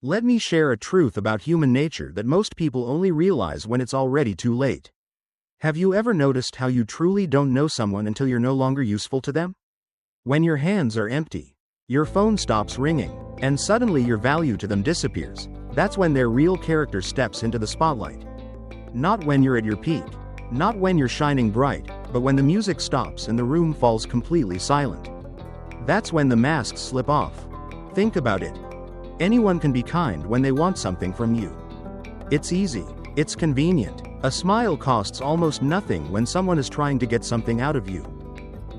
Let me share a truth about human nature that most people only realize when it's already too late. Have you ever noticed how you truly don't know someone until you're no longer useful to them? When your hands are empty, your phone stops ringing, and suddenly your value to them disappears, that's when their real character steps into the spotlight. Not when you're at your peak, not when you're shining bright, but when the music stops and the room falls completely silent. That's when the masks slip off. Think about it. Anyone can be kind when they want something from you. It's easy, it's convenient. A smile costs almost nothing when someone is trying to get something out of you.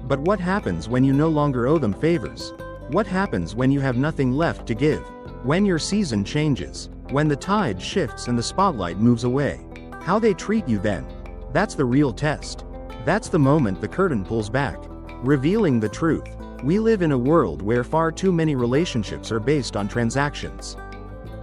But what happens when you no longer owe them favors? What happens when you have nothing left to give? When your season changes? When the tide shifts and the spotlight moves away? How they treat you then? That's the real test. That's the moment the curtain pulls back, revealing the truth. We live in a world where far too many relationships are based on transactions,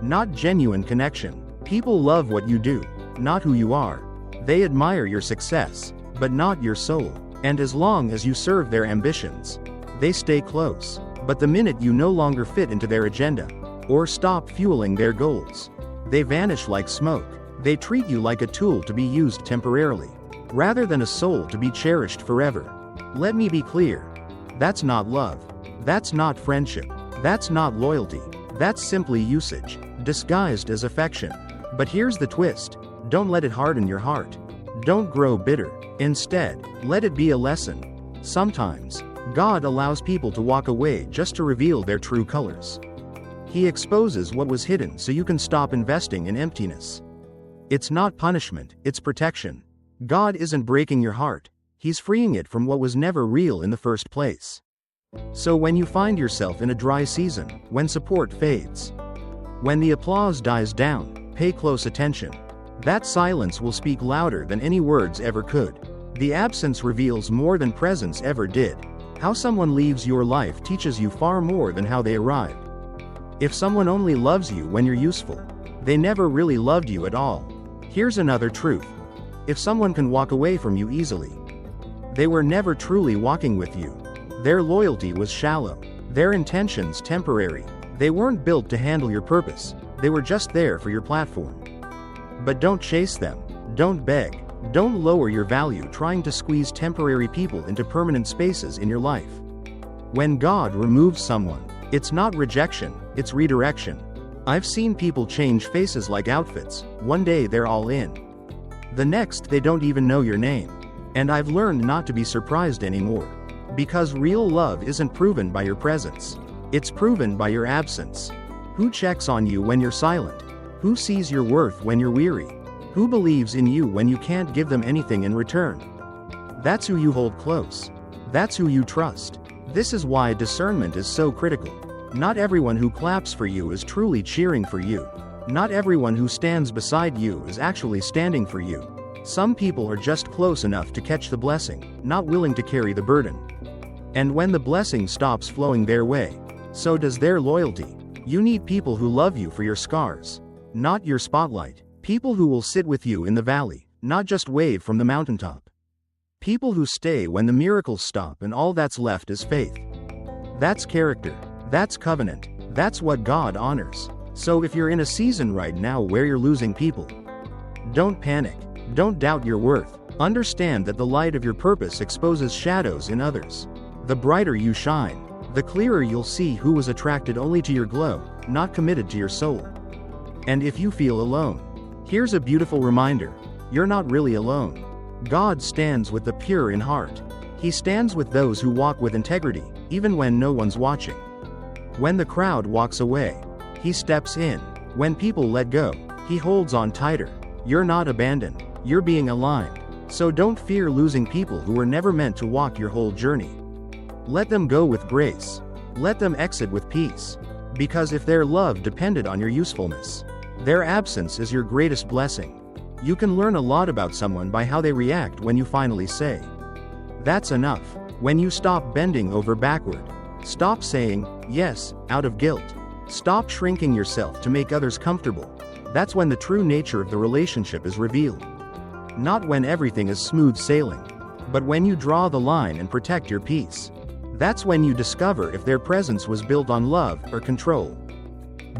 not genuine connection. People love what you do, not who you are. They admire your success, but not your soul. And as long as you serve their ambitions, they stay close. But the minute you no longer fit into their agenda, or stop fueling their goals, they vanish like smoke. They treat you like a tool to be used temporarily, rather than a soul to be cherished forever. Let me be clear. That's not love. That's not friendship. That's not loyalty. That's simply usage, disguised as affection. But here's the twist. Don't let it harden your heart. Don't grow bitter. Instead, let it be a lesson. Sometimes, God allows people to walk away just to reveal their true colors. He exposes what was hidden so you can stop investing in emptiness. It's not punishment, it's protection. God isn't breaking your heart. He's freeing it from what was never real in the first place. So when you find yourself in a dry season, when support fades, when the applause dies down, pay close attention. That silence will speak louder than any words ever could. The absence reveals more than presence ever did. How someone leaves your life teaches you far more than how they arrived. If someone only loves you when you're useful, they never really loved you at all. Here's another truth. If someone can walk away from you easily, they were never truly walking with you. Their loyalty was shallow. Their intentions temporary. They weren't built to handle your purpose. They were just there for your platform. But don't chase them. Don't beg. Don't lower your value trying to squeeze temporary people into permanent spaces in your life. When God removes someone, it's not rejection, it's redirection. I've seen people change faces like outfits. One day they're all in. The next they don't even know your name. And I've learned not to be surprised anymore. Because real love isn't proven by your presence. It's proven by your absence. Who checks on you when you're silent? Who sees your worth when you're weary? Who believes in you when you can't give them anything in return? That's who you hold close. That's who you trust. This is why discernment is so critical. Not everyone who claps for you is truly cheering for you. Not everyone who stands beside you is actually standing for you. Some people are just close enough to catch the blessing, not willing to carry the burden. And when the blessing stops flowing their way, so does their loyalty. You need people who love you for your scars, not your spotlight. People who will sit with you in the valley, not just wave from the mountaintop. People who stay when the miracles stop and all that's left is faith. That's character. That's covenant. That's what God honors. So if you're in a season right now where you're losing people, don't panic. Don't doubt your worth. Understand that the light of your purpose exposes shadows in others. The brighter you shine, the clearer you'll see who was attracted only to your glow, not committed to your soul. And if you feel alone, here's a beautiful reminder. You're not really alone. God stands with the pure in heart. He stands with those who walk with integrity, even when no one's watching. When the crowd walks away, He steps in. When people let go, He holds on tighter. You're not abandoned. You're being aligned. So don't fear losing people who were never meant to walk your whole journey. Let them go with grace. Let them exit with peace. Because if their love depended on your usefulness, their absence is your greatest blessing. You can learn a lot about someone by how they react when you finally say, "That's enough." When you stop bending over backward. Stop saying, "yes," out of guilt. Stop shrinking yourself to make others comfortable. That's when the true nature of the relationship is revealed. Not when everything is smooth sailing, but when you draw the line and protect your peace. That's when you discover if their presence was built on love or control.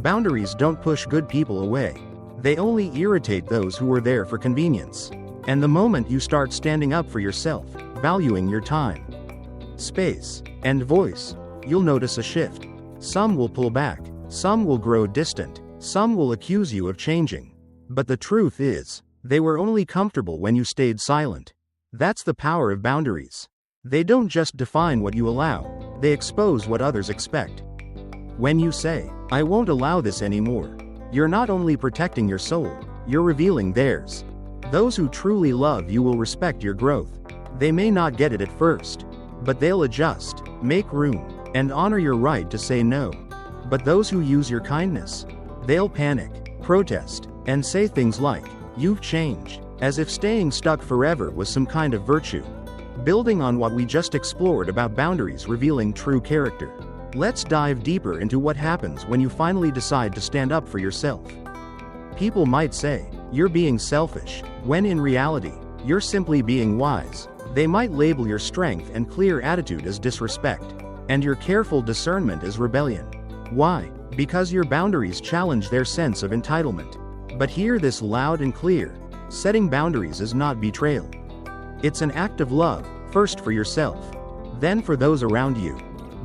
Boundaries don't push good people away. They only irritate those who were there for convenience. And the moment you start standing up for yourself, valuing your time, space, and voice, you'll notice a shift. Some will pull back, some will grow distant, some will accuse you of changing. But the truth is, they were only comfortable when you stayed silent. That's the power of boundaries. They don't just define what you allow, they expose what others expect. When you say, "I won't allow this anymore," you're not only protecting your soul, you're revealing theirs. Those who truly love you will respect your growth. They may not get it at first, but they'll adjust, make room, and honor your right to say no. But those who use your kindness, they'll panic, protest, and say things like, "You've changed," as if staying stuck forever was some kind of virtue. Building on what we just explored about boundaries revealing true character, let's dive deeper into what happens when you finally decide to stand up for yourself. People might say, "You're being selfish," when in reality, you're simply being wise. They might label your strength and clear attitude as disrespect, and your careful discernment as rebellion. Why? Because your boundaries challenge their sense of entitlement. But hear this loud and clear: setting boundaries is not betrayal. It's an act of love, first for yourself, then for those around you.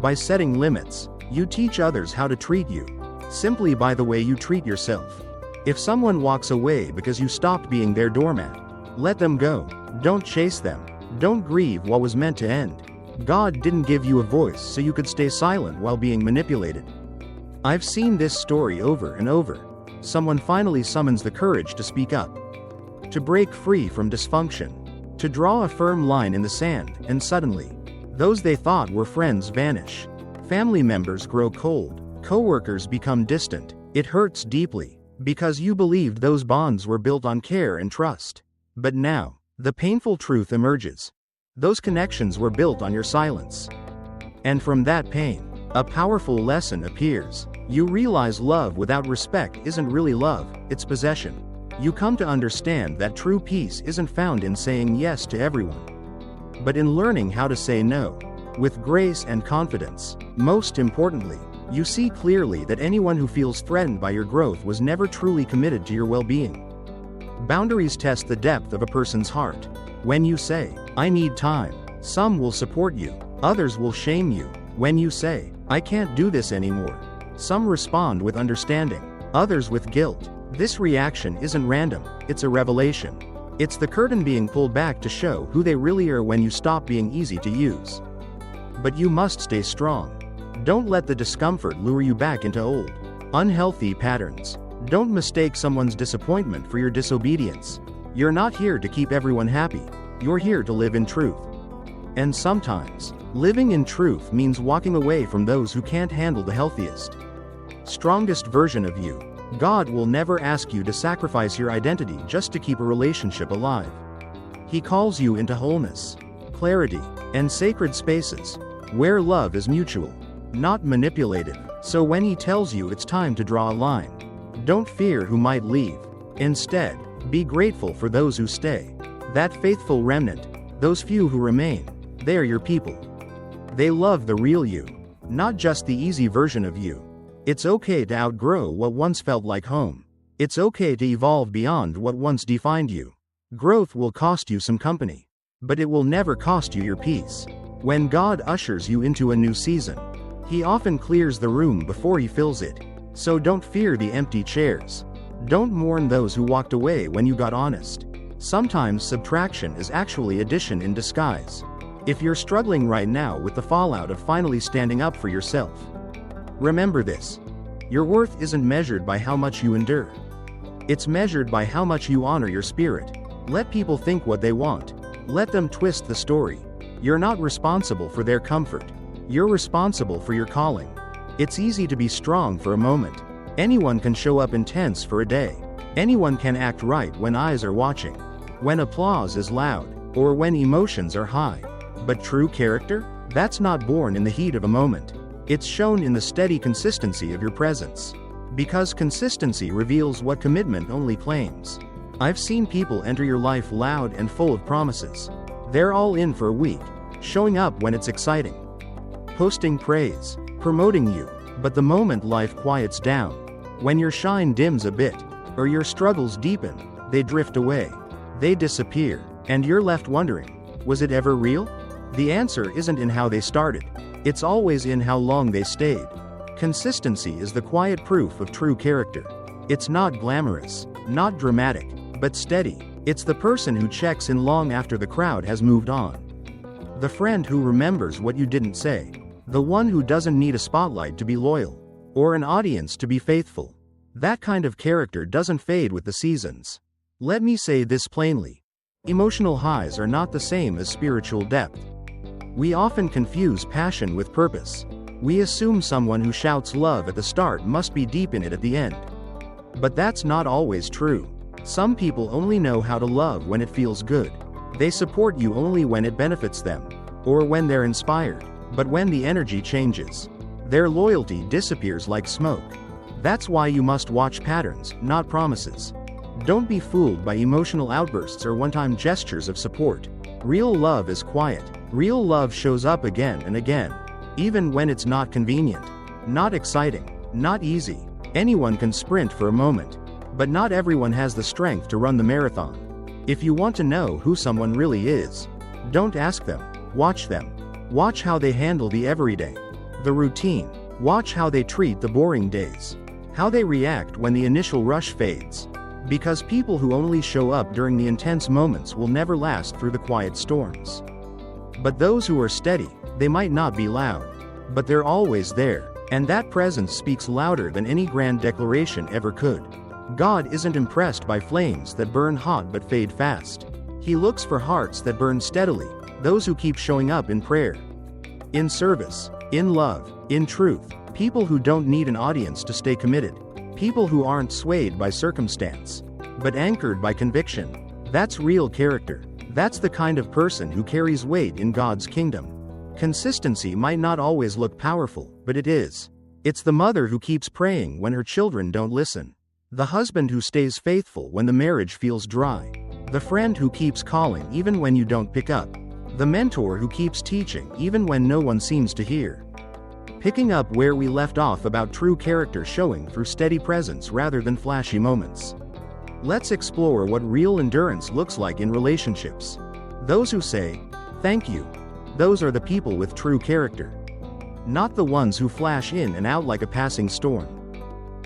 By setting limits, you teach others how to treat you, simply by the way you treat yourself. If someone walks away because you stopped being their doormat, let them go. Don't chase them. Don't grieve what was meant to end. God didn't give you a voice so you could stay silent while being manipulated. I've seen this story over and over. Someone finally summons the courage to speak up, to break free from dysfunction, to draw a firm line in the sand, and suddenly, those they thought were friends vanish. Family members grow cold, coworkers become distant. It hurts deeply, because you believed those bonds were built on care and trust. But now, the painful truth emerges. Those connections were built on your silence. And from that pain, a powerful lesson appears. You realize love without respect isn't really love, it's possession. You come to understand that true peace isn't found in saying yes to everyone, but in learning how to say no, with grace and confidence. Most importantly, you see clearly that anyone who feels threatened by your growth was never truly committed to your well-being. Boundaries test the depth of a person's heart. When you say, "I need time," some will support you, others will shame you. When you say, "I can't do this anymore," some respond with understanding, others with guilt. This reaction isn't random, it's a revelation. It's the curtain being pulled back to show who they really are when you stop being easy to use. But you must stay strong. Don't let the discomfort lure you back into old, unhealthy patterns. Don't mistake someone's disappointment for your disobedience. You're not here to keep everyone happy, you're here to live in truth. And sometimes, living in truth means walking away from those who can't handle the healthiest, strongest version of you. God will never ask you to sacrifice your identity just to keep a relationship alive. He calls you into wholeness, clarity, and sacred spaces, where love is mutual, not manipulated. So when He tells you it's time to draw a line, don't fear who might leave. Instead, be grateful for those who stay. That faithful remnant, those few who remain, they're your people. They love the real you, not just the easy version of you. It's okay to outgrow what once felt like home. It's okay to evolve beyond what once defined you. Growth will cost you some company, but it will never cost you your peace. When God ushers you into a new season, He often clears the room before He fills it. So don't fear the empty chairs. Don't mourn those who walked away when you got honest. Sometimes subtraction is actually addition in disguise. If you're struggling right now with the fallout of finally standing up for yourself, remember this: your worth isn't measured by how much you endure. It's measured by how much you honor your spirit. Let people think what they want. Let them twist the story. You're not responsible for their comfort. You're responsible for your calling. It's easy to be strong for a moment. Anyone can show up intense for a day. Anyone can act right when eyes are watching, when applause is loud, or when emotions are high. But true character? That's not born in the heat of a moment. It's shown in the steady consistency of your presence. Because consistency reveals what commitment only claims. I've seen people enter your life loud and full of promises. They're all in for a week, showing up when it's exciting, posting praise, promoting you. But the moment life quiets down, When your shine dims a bit, or your struggles deepen, they drift away. They disappear, and you're left wondering, was it ever real? The answer isn't in how they started. It's always in how long they stayed. Consistency is the quiet proof of true character. It's not glamorous, not dramatic, but steady. It's the person who checks in long after the crowd has moved on. The friend who remembers what you didn't say. The one who doesn't need a spotlight to be loyal, or an audience to be faithful. That kind of character doesn't fade with the seasons. Let me say this plainly. Emotional highs are not the same as spiritual depth. We often confuse passion with purpose. We assume someone who shouts love at the start must be deep in it at the end. But that's not always true. Some people only know how to love when it feels good. They support you only when it benefits them, or when they're inspired. But when the energy changes, their loyalty disappears like smoke. That's why you must watch patterns, not promises. Don't be fooled by emotional outbursts or one-time gestures of support. Real love is quiet. Real love shows up again and again, even when it's not convenient, not exciting, not easy. Anyone can sprint for a moment, but not everyone has the strength to run the marathon. If you want to know who someone really is, don't ask them, watch them. Watch how they handle the everyday, the routine. Watch how they treat the boring days, how they react when the initial rush fades. Because people who only show up during the intense moments will never last through the quiet storms. But those who are steady, they might not be loud, but they're always there, and that presence speaks louder than any grand declaration ever could. God isn't impressed by flames that burn hot but fade fast. He looks for hearts that burn steadily, those who keep showing up in prayer, in service, in love, in truth. People who don't need an audience to stay committed. People who aren't swayed by circumstance, but anchored by conviction. That's real character. That's the kind of person who carries weight in God's kingdom. Consistency might not always look powerful, but it is. It's the mother who keeps praying when her children don't listen. The husband who stays faithful when the marriage feels dry. The friend who keeps calling even when you don't pick up. The mentor who keeps teaching even when no one seems to hear. Picking up where we left off about true character showing through steady presence rather than flashy moments. Let's explore what real endurance looks like in relationships. Those who say, "Thank you." Those are the people with true character. Not the ones who flash in and out like a passing storm,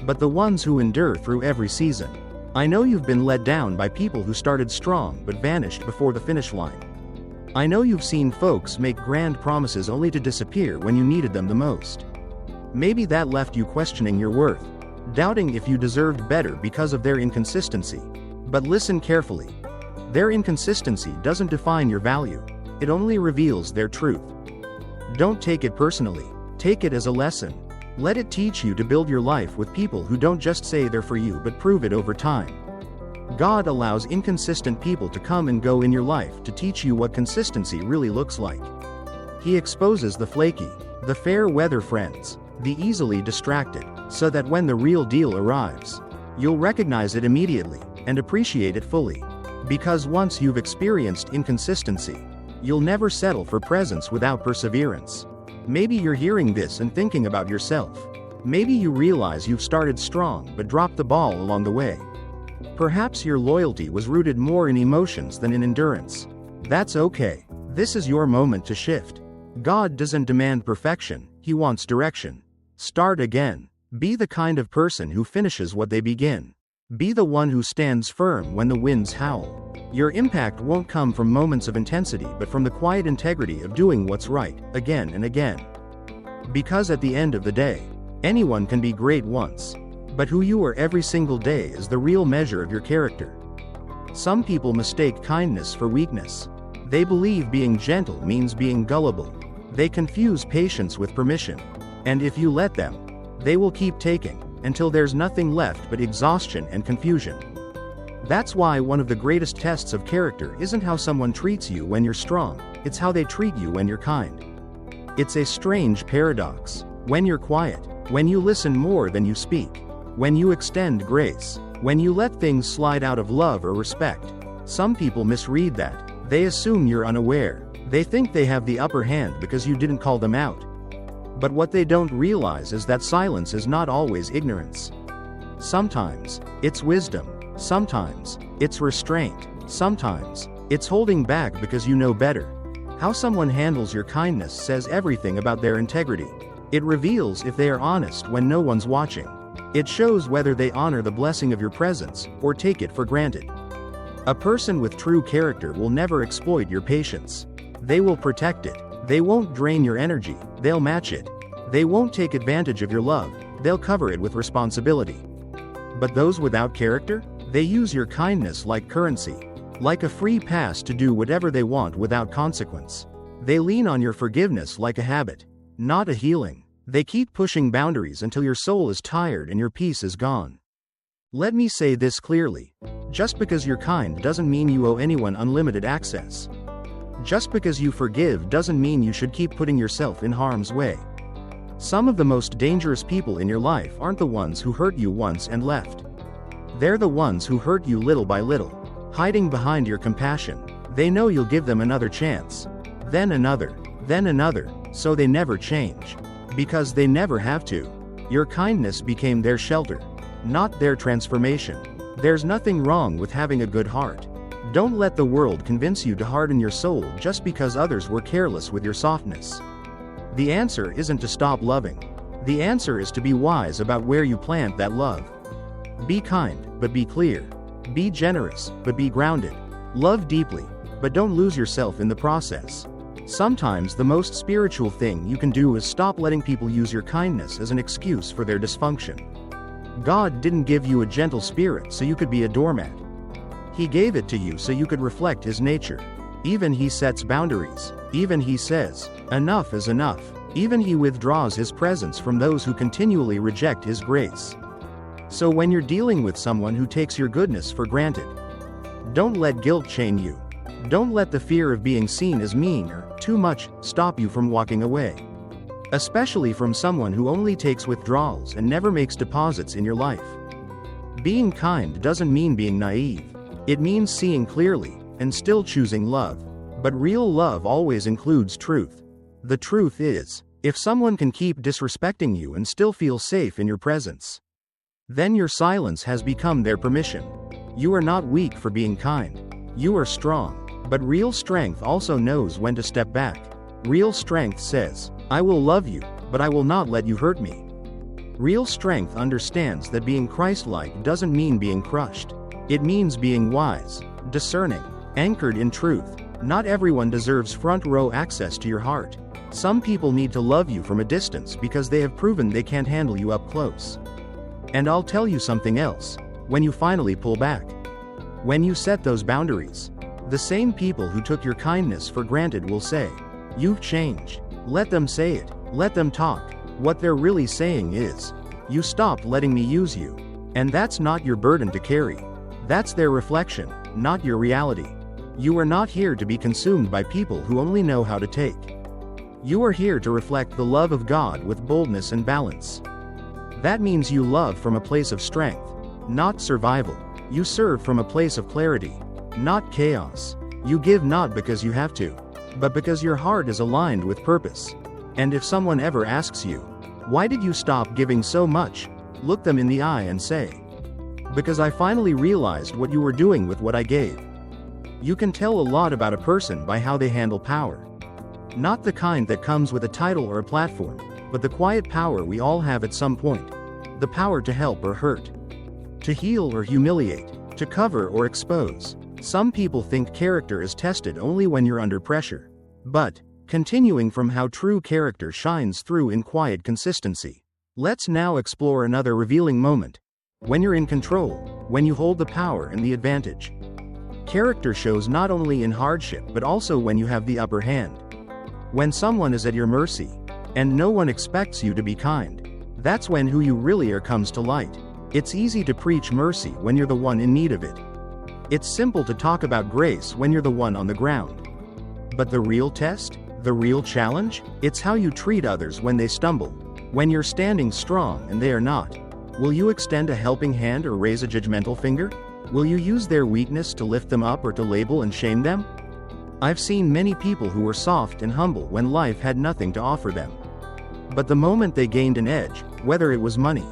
but the ones who endure through every season. I know you've been let down by people who started strong but vanished before the finish line. I know you've seen folks make grand promises only to disappear when you needed them the most. Maybe that left you questioning your worth, doubting if you deserved better because of their inconsistency. But listen carefully. Their inconsistency doesn't define your value. It only reveals their truth. Don't take it personally. Take it as a lesson. Let it teach you to build your life with people who don't just say they're for you but prove it over time. God allows inconsistent people to come and go in your life to teach you what consistency really looks like. He exposes the flaky, the fair weather friends, the easily distracted, so that when the real deal arrives, you'll recognize it immediately and appreciate it fully. Because once you've experienced inconsistency, you'll never settle for presence without perseverance. Maybe you're hearing this and thinking about yourself. Maybe you realize you've started strong but dropped the ball along the way. Perhaps your loyalty was rooted more in emotions than in endurance. That's okay. This is your moment to shift. God doesn't demand perfection, He wants direction. Start again. Be the kind of person who finishes what they begin. Be the one who stands firm when the winds howl. Your impact won't come from moments of intensity but from the quiet integrity of doing what's right, again and again. Because at the end of the day, anyone can be great once. But who you are every single day is the real measure of your character. Some people mistake kindness for weakness. They believe being gentle means being gullible. They confuse patience with permission. And if you let them, they will keep taking, until there's nothing left but exhaustion and confusion. That's why one of the greatest tests of character isn't how someone treats you when you're strong, it's how they treat you when you're kind. It's a strange paradox. When you're quiet, when you listen more than you speak, when you extend grace, when you let things slide out of love or respect, some people misread that. They assume you're unaware. They think they have the upper hand because you didn't call them out. But what they don't realize is that silence is not always ignorance. Sometimes, it's wisdom. Sometimes, it's restraint. Sometimes, it's holding back because you know better. How someone handles your kindness says everything about their integrity. It reveals if they are honest when no one's watching. It shows whether they honor the blessing of your presence, or take it for granted. A person with true character will never exploit your patience. They will protect it. They won't drain your energy, they'll match it. They won't take advantage of your love, they'll cover it with responsibility. But those without character? They use your kindness like currency. Like a free pass to do whatever they want without consequence. They lean on your forgiveness like a habit, not a healing. They keep pushing boundaries until your soul is tired and your peace is gone. Let me say this clearly. Just because you're kind doesn't mean you owe anyone unlimited access. Just because you forgive doesn't mean you should keep putting yourself in harm's way. Some of the most dangerous people in your life aren't the ones who hurt you once and left. They're the ones who hurt you little by little, hiding behind your compassion. They know you'll give them another chance, then another, so they never change. Because they never have to. Your kindness became their shelter, not their transformation. There's nothing wrong with having a good heart. Don't let the world convince you to harden your soul just because others were careless with your softness. The answer isn't to stop loving. The answer is to be wise about where you plant that love. Be kind, but be clear. Be generous, but be grounded. Love deeply, but don't lose yourself in the process. Sometimes the most spiritual thing you can do is stop letting people use your kindness as an excuse for their dysfunction. God didn't give you a gentle spirit so you could be a doormat. He gave it to you so you could reflect His nature. Even He sets boundaries. Even He says, enough is enough. Even He withdraws His presence from those who continually reject His grace. So when you're dealing with someone who takes your goodness for granted, don't let guilt chain you. Don't let the fear of being seen as mean or too much stop you from walking away. Especially from someone who only takes withdrawals and never makes deposits in your life. Being kind doesn't mean being naive. It means seeing clearly and still choosing love. But real love always includes truth. The truth is, if someone can keep disrespecting you and still feel safe in your presence, then your silence has become their permission. You are not weak for being kind. You are strong. But real strength also knows when to step back. Real strength says, I will love you, but I will not let you hurt me. Real strength understands that being Christ-like doesn't mean being crushed. It means being wise, discerning, anchored in truth. Not everyone deserves front-row access to your heart. Some people need to love you from a distance because they have proven they can't handle you up close. And I'll tell you something else. When you finally pull back, when you set those boundaries, the same people who took your kindness for granted will say, you've changed. Let them say it. Let them talk. What they're really saying is, you stopped letting me use you. And that's not your burden to carry. That's their reflection, not your reality. You are not here to be consumed by people who only know how to take. You are here to reflect the love of God with boldness and balance. That means you love from a place of strength, not survival. You serve from a place of clarity, not chaos. You give not because you have to, but because your heart is aligned with purpose. And if someone ever asks you, why did you stop giving so much? Look them in the eye and say, because I finally realized what you were doing with what I gave. You can tell a lot about a person by how they handle power. Not the kind that comes with a title or a platform, but the quiet power we all have at some point. The power to help or hurt. To heal or humiliate. To cover or expose. Some people think character is tested only when you're under pressure. But, continuing from how true character shines through in quiet consistency. Let's now explore another revealing moment. When you're in control, when you hold the power and the advantage. Character shows not only in hardship but also when you have the upper hand. When someone is at your mercy, and no one expects you to be kind, that's when who you really are comes to light. It's easy to preach mercy when you're the one in need of it. It's simple to talk about grace when you're the one on the ground. But the real test? The real challenge? It's how you treat others when they stumble. When you're standing strong and they are not. Will you extend a helping hand or raise a judgmental finger? Will you use their weakness to lift them up or to label and shame them? I've seen many people who were soft and humble when life had nothing to offer them. But the moment they gained an edge, whether it was money,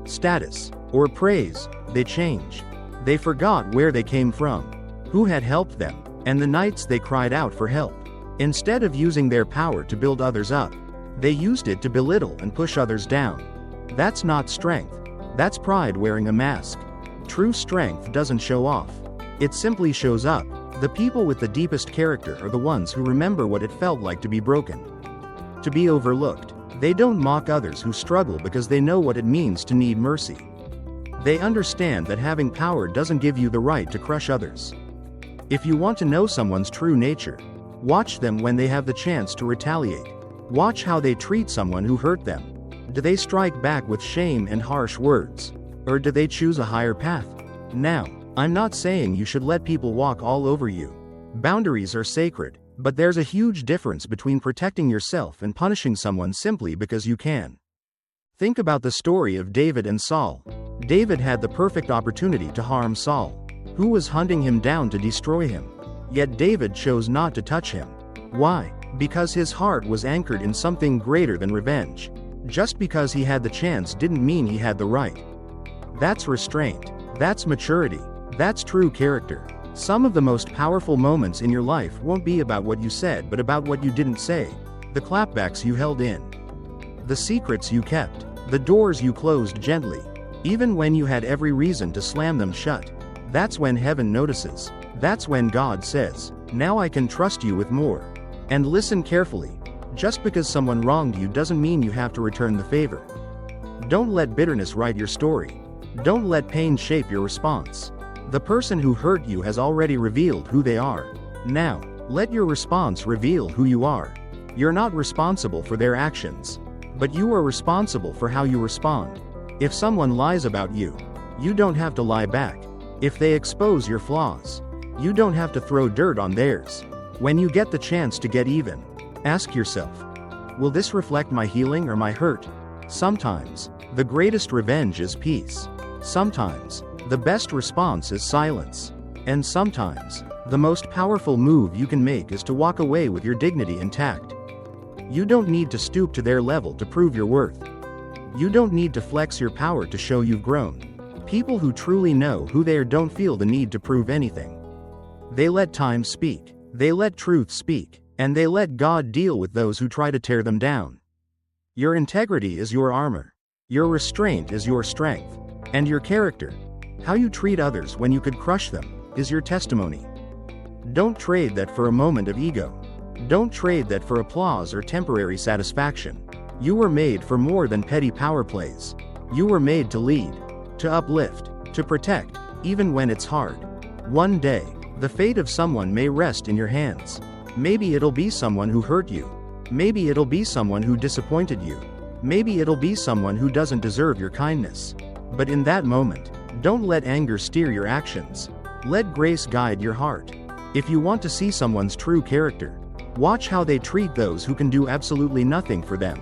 status, or praise, they change. They forgot where they came from, who had helped them, and the nights they cried out for help. Instead of using their power to build others up, they used it to belittle and push others down. That's not strength. That's pride wearing a mask. True strength doesn't show off. It simply shows up. The people with the deepest character are the ones who remember what it felt like to be broken, to be overlooked. They don't mock others who struggle because they know what it means to need mercy. They understand that having power doesn't give you the right to crush others. If you want to know someone's true nature, watch them when they have the chance to retaliate. Watch how they treat someone who hurt them. Do they strike back with shame and harsh words? Or do they choose a higher path? Now, I'm not saying you should let people walk all over you. Boundaries are sacred, but there's a huge difference between protecting yourself and punishing someone simply because you can. Think about the story of David and Saul. David had the perfect opportunity to harm Saul, who was hunting him down to destroy him. Yet David chose not to touch him. Why? Because his heart was anchored in something greater than revenge. Just because he had the chance didn't mean he had the right. That's restraint. That's maturity. That's true character. Some of the most powerful moments in your life won't be about what you said but about what you didn't say, the clapbacks you held in, the secrets you kept, the doors you closed gently, even when you had every reason to slam them shut. That's when heaven notices. That's when God says, "Now I can trust you with more." And listen carefully. Just because someone wronged you doesn't mean you have to return the favor. Don't let bitterness write your story. Don't let pain shape your response. The person who hurt you has already revealed who they are. Now, let your response reveal who you are. You're not responsible for their actions, but you are responsible for how you respond. If someone lies about you, you don't have to lie back. If they expose your flaws, you don't have to throw dirt on theirs. When you get the chance to get even, ask yourself, will this reflect my healing or my hurt? Sometimes, the greatest revenge is peace. Sometimes, the best response is silence. And sometimes, the most powerful move you can make is to walk away with your dignity intact. You don't need to stoop to their level to prove your worth. You don't need to flex your power to show you've grown. People who truly know who they are don't feel the need to prove anything. They let time speak. They let truth speak. And they let God deal with those who try to tear them down. Your integrity is your armor. Your restraint is your strength. And your character, how you treat others when you could crush them, is your testimony. Don't trade that for a moment of ego. Don't trade that for applause or temporary satisfaction. You were made for more than petty power plays. You were made to lead, to uplift, to protect, even when it's hard. One day, the fate of someone may rest in your hands. Maybe it'll be someone who hurt you. Maybe it'll be someone who disappointed you. Maybe it'll be someone who doesn't deserve your kindness. But in that moment, don't let anger steer your actions. Let grace guide your heart. If you want to see someone's true character, watch how they treat those who can do absolutely nothing for them.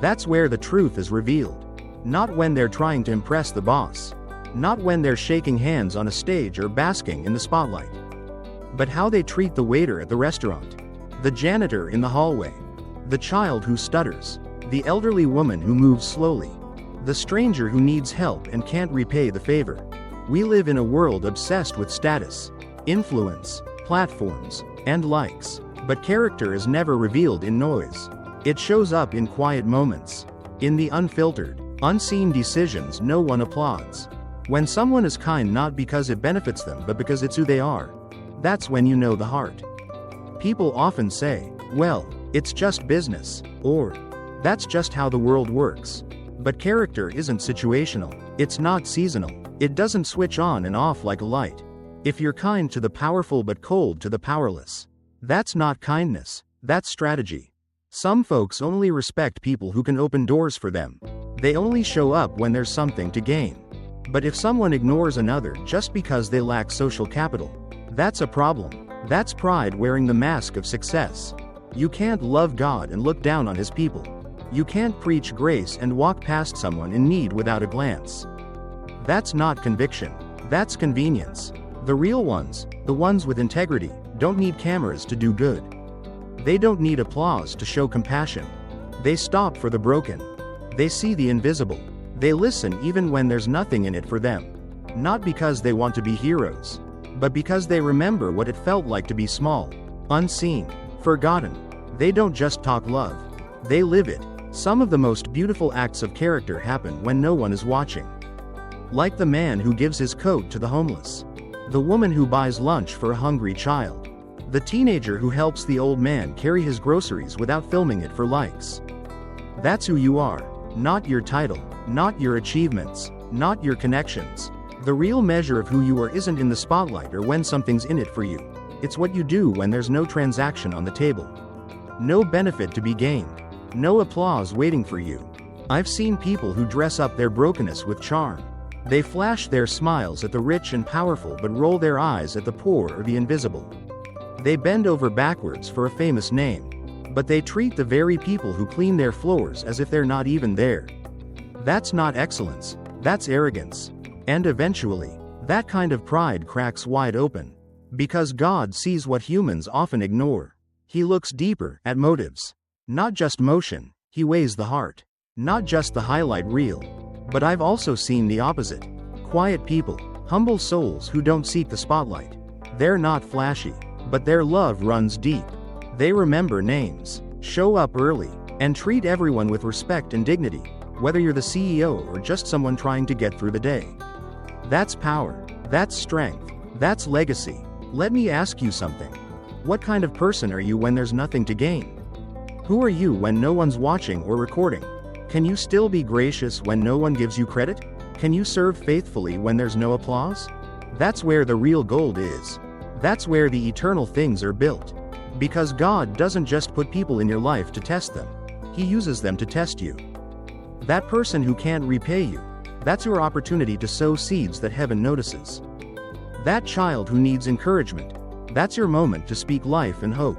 That's where the truth is revealed. Not when they're trying to impress the boss. Not when they're shaking hands on a stage or basking in the spotlight. But how they treat the waiter at the restaurant, the janitor in the hallway, the child who stutters, the elderly woman who moves slowly, the stranger who needs help and can't repay the favor. We live in a world obsessed with status, influence, platforms, and likes. But character is never revealed in noise. It shows up in quiet moments, in the unfiltered, unseen decisions no one applauds. When someone is kind not because it benefits them but because it's who they are, that's when you know the heart. People often say, well, it's just business, or that's just how the world works. But character isn't situational. It's not seasonal. It doesn't switch on and off like a light. If you're kind to the powerful but cold to the powerless, that's not kindness, that's strategy. Some folks only respect people who can open doors for them. They only show up when there's something to gain. But if someone ignores another just because they lack social capital, that's a problem. That's pride wearing the mask of success. You can't love God and look down on His people. You can't preach grace and walk past someone in need without a glance. That's not conviction. That's convenience. The real ones, the ones with integrity, don't need cameras to do good. They don't need applause to show compassion. They stop for the broken. They see the invisible. They listen even when there's nothing in it for them. Not because they want to be heroes, but because they remember what it felt like to be small, unseen, forgotten. They don't just talk love, they live it. Some of the most beautiful acts of character happen when no one is watching. Like the man who gives his coat to the homeless, the woman who buys lunch for a hungry child, the teenager who helps the old man carry his groceries without filming it for likes. That's who you are, not your title, not your achievements, not your connections. The real measure of who you are isn't in the spotlight or when something's in it for you. It's what you do when there's no transaction on the table. No benefit to be gained. No applause waiting for you. I've seen people who dress up their brokenness with charm. They flash their smiles at the rich and powerful but roll their eyes at the poor or the invisible. They bend over backwards for a famous name, but they treat the very people who clean their floors as if they're not even there. That's not excellence, that's arrogance. And eventually, that kind of pride cracks wide open. Because God sees what humans often ignore. He looks deeper at motives. Not just motion, he weighs the heart. Not just the highlight reel. But I've also seen the opposite. Quiet people, humble souls who don't seek the spotlight. They're not flashy, but their love runs deep. They remember names, show up early, and treat everyone with respect and dignity, whether you're the CEO or just someone trying to get through the day. That's power, that's strength, that's legacy. Let me ask you something. What kind of person are you when there's nothing to gain? Who are you when no one's watching or recording? Can you still be gracious when no one gives you credit? Can you serve faithfully when there's no applause? That's where the real gold is. That's where the eternal things are built. Because God doesn't just put people in your life to test them. He uses them to test you. That person who can't repay you, that's your opportunity to sow seeds that heaven notices. That child who needs encouragement, that's your moment to speak life and hope.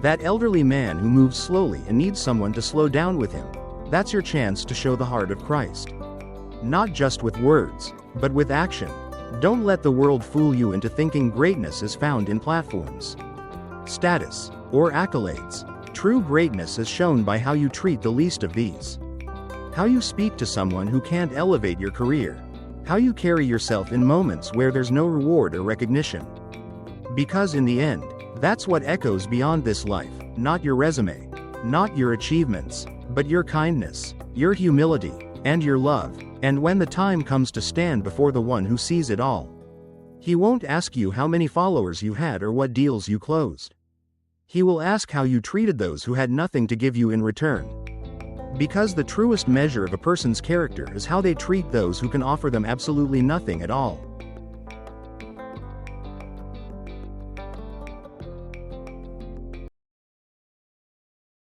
That elderly man who moves slowly and needs someone to slow down with him, that's your chance to show the heart of Christ. Not just with words, but with action. Don't let the world fool you into thinking greatness is found in platforms, status, or accolades. True greatness is shown by how you treat the least of these. How you speak to someone who can't elevate your career. How you carry yourself in moments where there's no reward or recognition. Because in the end, that's what echoes beyond this life, not your resume, not your achievements, but your kindness, your humility, and your love. And when the time comes to stand before the one who sees it all, he won't ask you how many followers you had or what deals you closed. He will ask how you treated those who had nothing to give you in return. Because the truest measure of a person's character is how they treat those who can offer them absolutely nothing at all.